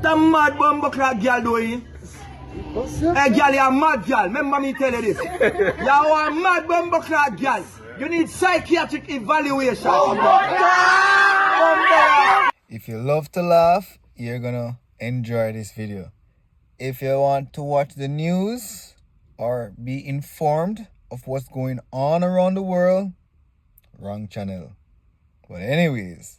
The mad bumbleclad girl doing. Hey girl, you're a mad girl. Remember me tell you this. You're a mad bumbleclad girl. You need psychiatric evaluation. If you love to laugh, you're gonna enjoy this video. If you want to watch the news or be informed of what's going on around the world, wrong channel. But anyways,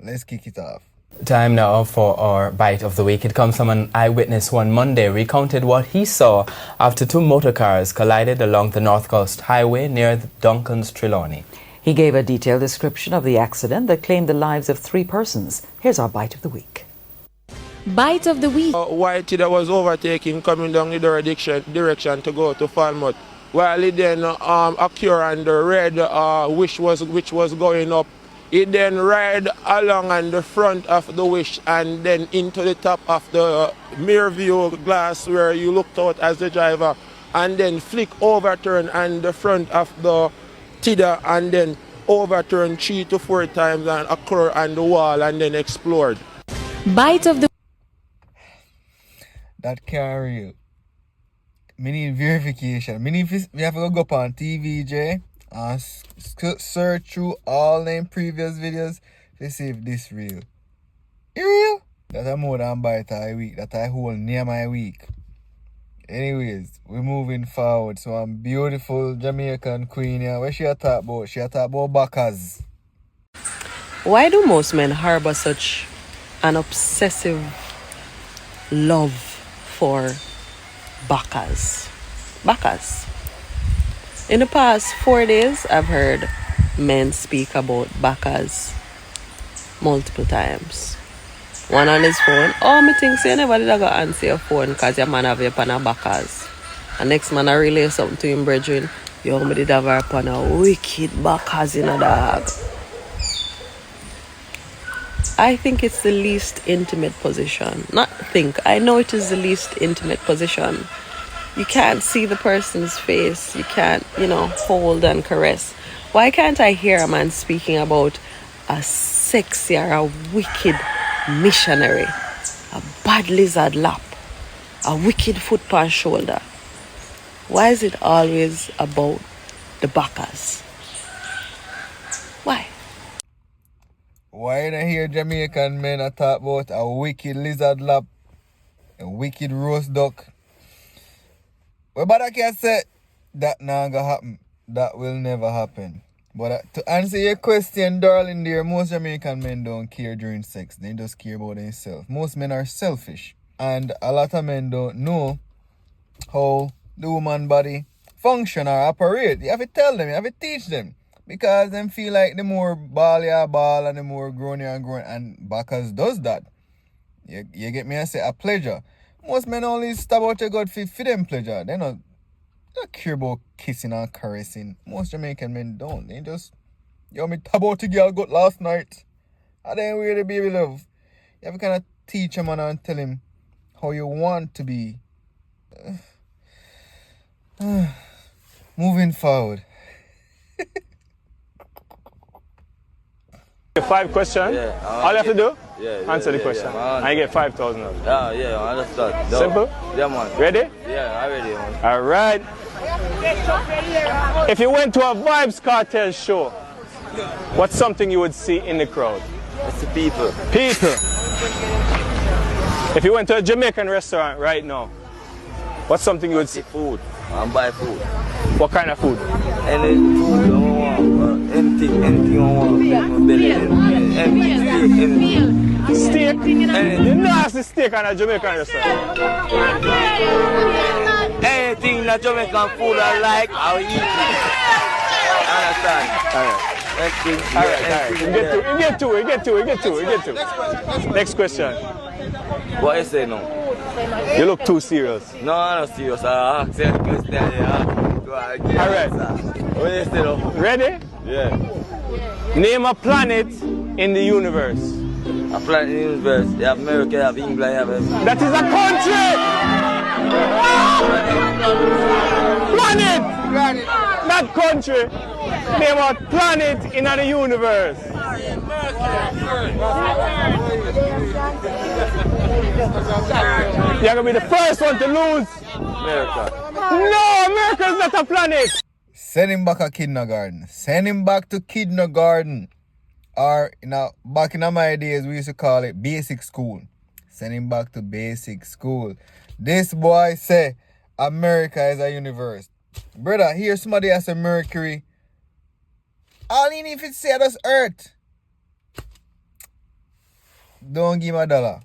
let's kick it off. Time now for our bite of the week. It comes from an eyewitness who on Monday recounted what he saw after two motorcars collided along the North Coast Highway near Duncan's Trelawney. He gave a detailed description of the accident that claimed the lives of 3 persons. Here's our bite of the week. Bite of the week. Whitey that was overtaking coming down the direction to go to Falmouth. While it then occurred on the red which was going up. It then ride along on the front of the wish and then into the top of the mirror view glass where you looked out as the driver and then flick overturn on the front of the tidder and then overturn 3 to 4 times and occur on the wall and then explode. Bite of the That can't real. Me need verification. Me have to go up on TVJ and search through all them previous videos to see if this real. You real? That's a more than bite of a week. That I hold near my week. Anyways, we're moving forward. So I'm beautiful Jamaican queen here. What she a talk about? She a talk about backers. Why do most men harbor such an obsessive love for backers? Backers. In the past 4 days, I've heard men speak about backers multiple times. One on his phone. Oh, me think say never did I go answer your phone because your man have your pan a backers. And next man I relay something to him, brethren. Yo, me did have her pan a wicked backers in a dog. I think it's the least intimate position. Not think. I know it is the least intimate position. You can't see the person's face. You can't, hold and caress. Why can't I hear a man speaking about a sexy or a wicked missionary, a bad lizard lap, a wicked foot on shoulder? Why is it always about the backers? Why? Why don't hear Jamaican men talk about a wicked lizard lap, a wicked roast duck? Well, but I can say that not gonna happen. That will never happen. But to answer your question, darling dear, most Jamaican men don't care during sex. They just care about themselves. Most men are selfish. And a lot of men don't know how the woman body function or operate. You have to tell them, you have to teach them. Because them feel like the more ball you ball and the more grown you grown. And backers does that. You get me? I say a pleasure. Most men only stop out your God for them pleasure. They don't care about kissing and caressing. Most Jamaican men don't. They just, me tap out the girl got last night. And then where the baby love. You have to kind of teach a man and tell him how you want to be. Moving forward. 5 questions. Yeah, all you have to do? Answer the yeah, question. Yeah, and you get 5,000. Yeah, I understand. Simple? Yeah, man. Ready? Yeah, I'm ready, man. All right. If you went to a Vibes Cartel show, what's something you would see in the crowd? It's the people. People. If you went to a Jamaican restaurant right now, what's something you would see? Food. I'm buy food. What kind of food? Any food you want. Anything you want. Anything. Steak? You know it's the steak on a Jamaican restaurant. Anything that Jamaican food I like, I'll eat it. All right. You get two. Next question. What you say now? You look too serious. No, I'm not serious. I ask you a question. All right. What you say now? Ready? Yeah. Name a planet in the universe. A planet in the universe. You have America, you have England, you have everything. That is a country! Planet! Not country. Name a planet in the universe. You're gonna be the first one to lose. America. No, America is not a planet. Send him back to kindergarten. Send him back to kindergarten. Or, back in my days, we used to call it basic school. Send him back to basic school. This boy say America is a universe. Brother, here somebody has a Mercury. All you need to say that's Earth. Don't give him $1.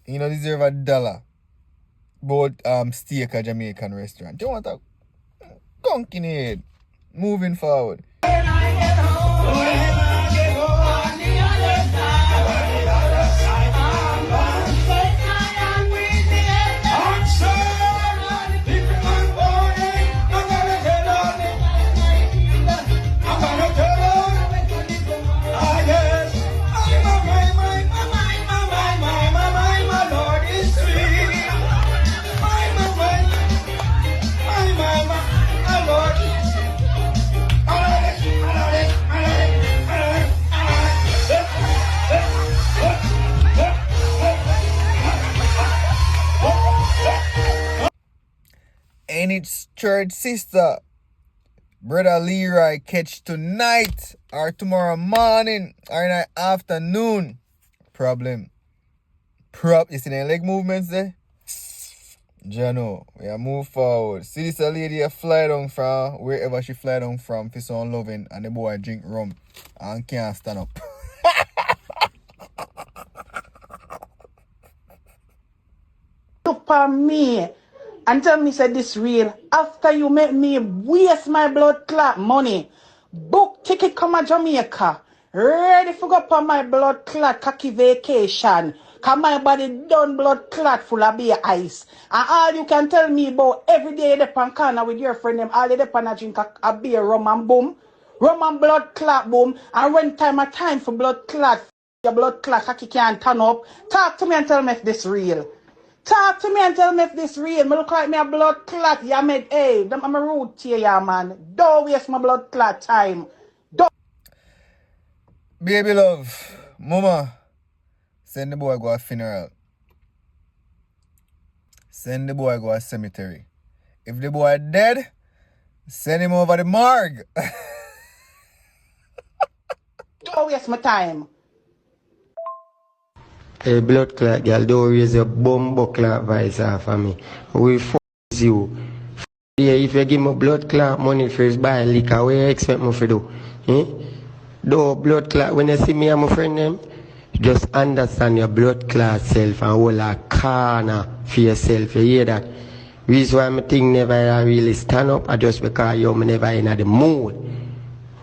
You don't deserve $1. But steak at Jamaican restaurant. You want a gunk in the head. Moving forward. And it's church sister, brother Leroy, catch tonight or tomorrow morning or in the afternoon. Problem. You see the leg movements there? Jano, we are move forward. See this lady fly down from wherever she fly down from for some loving, and the boy drink rum and can't stand up. Look on me and tell me say this real. After you make me waste my blood clot money, book ticket come to Jamaica, ready for go up on my blood clot cocky vacation. Cause my body done blood clot full of beer ice. And all you can tell me about every day they pan corner with your friend them, all they pan a drink a beer rum and boom. Rum and blood clot boom. And when time for blood clot, your blood clot cocky can't turn up. Talk to me and tell me if this real. Talk to me and tell me if this real. Me look like me a blood clot. Yeah, me, hey, I'm a rude to you, yeah, man. Don't waste my blood clot time. Don't. Baby love, mama, send the boy go a funeral. Send the boy go a cemetery. If the boy dead, send him over the morgue. Don't waste my time. Hey, blood clot girl, don't raise your bumbo clot voice off of me. We f*** you. Yeah, if you give me blood clot money first buy liquor, what you expect me to do? Eh? Do blood clot, when you see me and my friend them, just understand your blood clot self and hold a corner for yourself. You hear that? Reason why my thing never really stand up, I just because you never in the mood.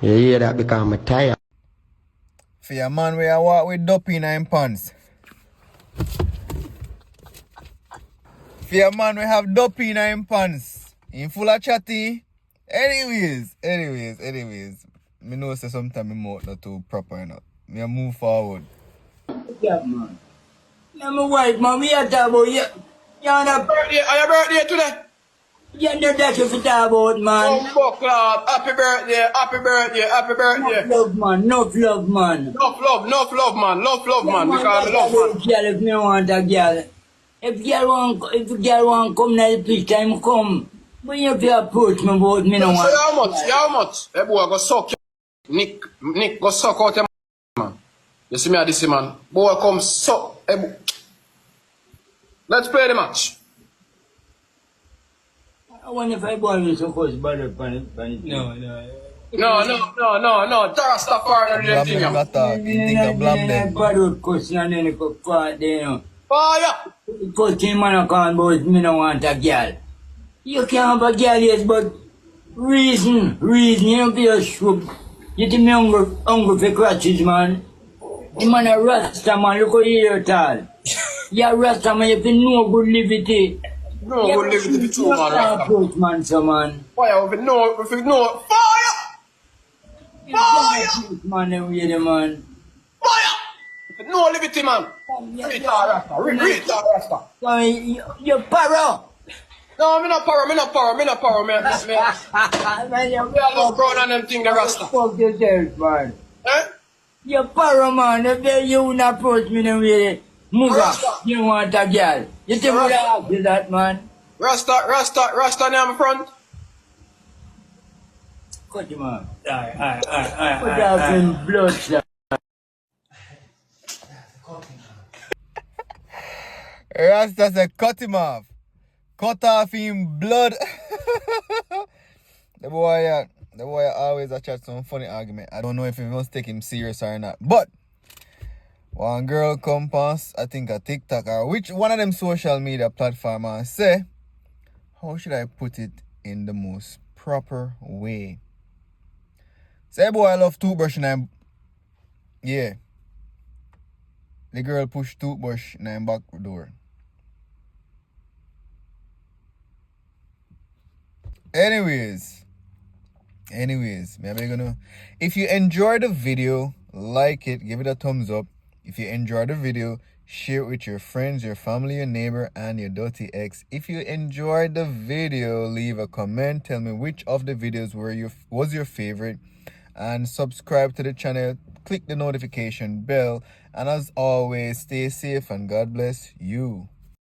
You hear that? Because I'm tired. For your man where I walk with dopey in him pants. For your man we have dopey in him pants. In full of chatty. Anyways. Me know say sometimes my mouth not too proper enough. Me a move forward. Yeah, man. I'm a wife, man. We are talking about you. You're on a birthday. Are your birthday today? You know that you talk about, man. Oh, club. Happy birthday. Love, man. Enough love, man. Love, man. Because I love, man. Girl, if you want a girl. If girl want come now, please time come. But you have to approach me about me no want. So how much? That boy go suck Nick go suck out your man. You see me at this man. Boy come suck. Let's play the match. I wonder if I boy so close bother upon it. No. That's the part of the thing. Fire! Because him man can't about me no want a girl. You can't have a girl, yes, but reason, you don't be a shrub. You think me hungry for crutches, man. The man a rasta, man, look at you tall. You a rasta, man, you have to know good liberty. No good liberty too, man, rasta. Approach, man, so, man. Fire, if you know, fire! Man, them way, the man. Fire! If you know liberty, man. Read Rasta. So, you paro. No, me not power, man. Man, We are love brown and them thing, the Rasta. Fuck yourself, man. Eh? You para man, if you not approach me then really move up. You want a girl. You think what I ask you that man? Rasta name in front. Cut him off. Aye. Put off him blood clot. Rasta said cut him off. Cut off him blood. The boy always a chat some funny argument. I don't know if he must take him serious or not. But one girl come past, I think a TikTok or which one of them social media platform and say, how should I put it in the most proper way? Say boy I love toothbrush and I'm yeah. The girl push toothbrush in her back door. Anyways, maybe gonna if you enjoyed the video, like it, give it a thumbs up. If you enjoyed the video, share it with your friends, your family, your neighbor, and your dirty ex. If you enjoyed the video, leave a comment. Tell me which of the videos was your favorite, and subscribe to the channel. Click the notification bell, and as always, stay safe and God bless you.